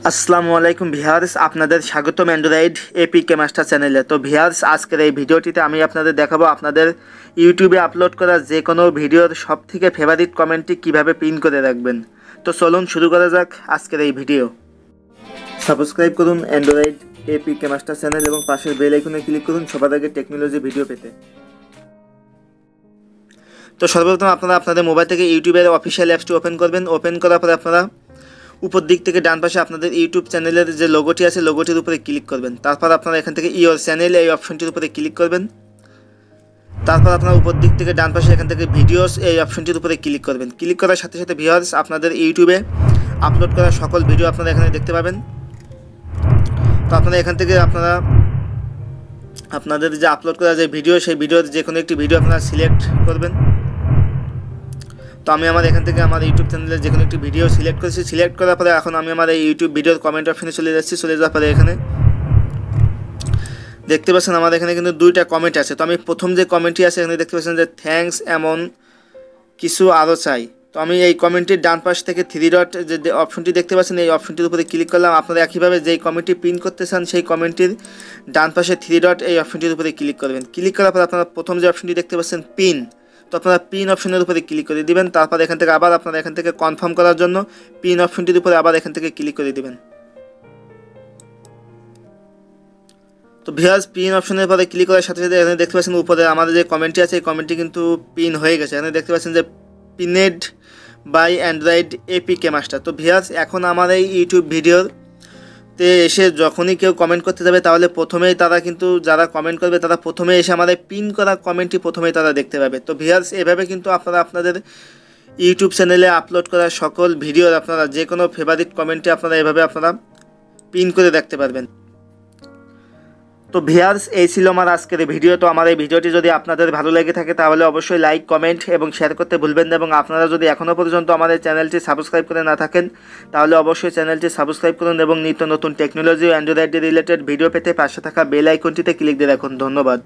আসসালামু আলাইকুম ভিউয়ার্স, আপনাদের স্বাগতম অ্যান্ড্রয়েড এপিকে মাস্টার চ্যানেলে। তো ভিউয়ার্স, আজকের এই ভিডিওটিতে আমি আপনাদের দেখাবো আপনাদের ইউটিউবে আপলোড করা যে কোনো ভিডিওর সবথেকে ফেভারিট কমেন্টটি কিভাবে পিন করে রাখবেন। তো চলুন শুরু করা যাক আজকের এই ভিডিও। সাবস্ক্রাইব করুন অ্যান্ড্রয়েড এপিকে মাস্টার চ্যানেল এবং পাশের বেল আইকনে ক্লিক করুন সবার আগে টেকনোলজি ভিডিও পেতে। তো সর্বপ্রথম আপনারা আপনাদের মোবাইল থেকে ইউটিউবের অফিসিয়াল অ্যাপসটি ওপেন করবেন। ওপেন করার পরে আপনারা উপর দিক থেকে ডান পাশে আপনাদের ইউটিউব চ্যানেলের যে লোগোটি আছে লোগোটির উপরে ক্লিক করবেন। তারপর আপনারা এখান থেকে ইওর চ্যানেল এই অপশনটির উপরে ক্লিক করবেন। তারপর আপনারা উপর দিক থেকে ডান পাশে এখান থেকে ভিডিওস এই অপশনটির উপরে ক্লিক করবেন। ক্লিক করার সাথে সাথে ভিউয়ার্স, আপনাদের ইউটিউবে আপলোড করা সকল ভিডিও আপনারা এখানে দেখতে পাবেন। তো আপনারা এখান থেকে আপনাদের যে আপলোড করা যে ভিডিও সেই ভিডিওর যে কোনো একটি ভিডিও আপনারা সিলেক্ট করবেন। তো আমি আমার এখান থেকে আমার ইউটিউব চ্যানেলের যে কোনো একটি ভিডিও সিলেক্ট করেছি। সিলেক্ট করার পরে এখন আমি আমার এই ইউটিউব ভিডিওর কমেন্ট অপশনে চলে যাচ্ছি। চলে যাওয়ার পরে এখানে দেখতে পাচ্ছেন আমার এখানে কিন্তু দুইটা কমেন্ট আছে। তো আমি প্রথম যে কমেন্টটি আছে এখানে দেখতে পাচ্ছেন যে থ্যাঙ্কস, এমন কিছু আরও চাই। তো আমি এই কমেন্টটির ডান পাশ থেকে থ্রি ডট যে অপশনটি দেখতে পাচ্ছেন এই অপশনটির উপরে ক্লিক করলাম। আপনারা একইভাবে যেই কমেন্টটি পিন করতে চান সেই কমেন্টটির ডান পাশে থ্রি ডট এই অপশনটির উপরে ক্লিক করবেন। ক্লিক করার পর আপনারা প্রথম যে অপশনটি দেখতে পাচ্ছেন পিন, তো আপনারা পিন অপশনের উপরে ক্লিক করে দিবেন। তারপর এখান থেকে আবার আপনারা এখান থেকে কনফার্ম করার জন্য পিন অপশনটির উপরে আবার এখান থেকে ক্লিক করে দিবেন। তো ভিউয়ার্স, পিন অপশনের পরে ক্লিক করার সাথে সাথে এখানে দেখতে পাচ্ছেন উপরে আমাদের যে কমেন্টটি আছে এই কমেন্টটি কিন্তু পিন হয়ে গেছে। এখানে দেখতে পাচ্ছেন যে pinned by Android APK master. তো ভিউয়ার্স, এখন আমার এই ইউটিউব ভিডিওতে এসে যখনই কেউ কমেন্ট করতে যাবে তাহলে প্রথমেই তারা কিন্তু যারা কমেন্ট করবে তারা প্রথমে এসে আমাদের পিন করা কমেন্টটি প্রথমেই তারা দেখতে পাবে। তো ভিউয়ার্স, এভাবে কিন্তু আপনারা আপনাদের ইউটিউব চ্যানেলে আপলোড করা সকল ভিডিওর আপনারা যে কোনো ফেভারিট কমেন্টে আপনারা এভাবে আপনারা পিন করে রাখতে পারবেন। তো ভিউয়ার্স, এই ছিল আমার আজকের ভিডিও। তো আমার এই ভিডিওটি যদি আপনাদের ভালো লেগে থাকে তাহলে অবশ্যই লাইক, কমেন্ট এবং শেয়ার করতে ভুলবেন না। এবং আপনারা যদি এখনও পর্যন্ত আমাদের চ্যানেলটি সাবস্ক্রাইব করে না থাকেন তাহলে অবশ্যই চ্যানেলটি সাবস্ক্রাইব করুন এবং নিত্য নতুন টেকনোলজি ও অ্যান্ড্রয়েড রিলেটেড ভিডিও পেতে পাশে থাকা বেল আইকনটিতে ক্লিক দিয়ে রাখুন। ধন্যবাদ।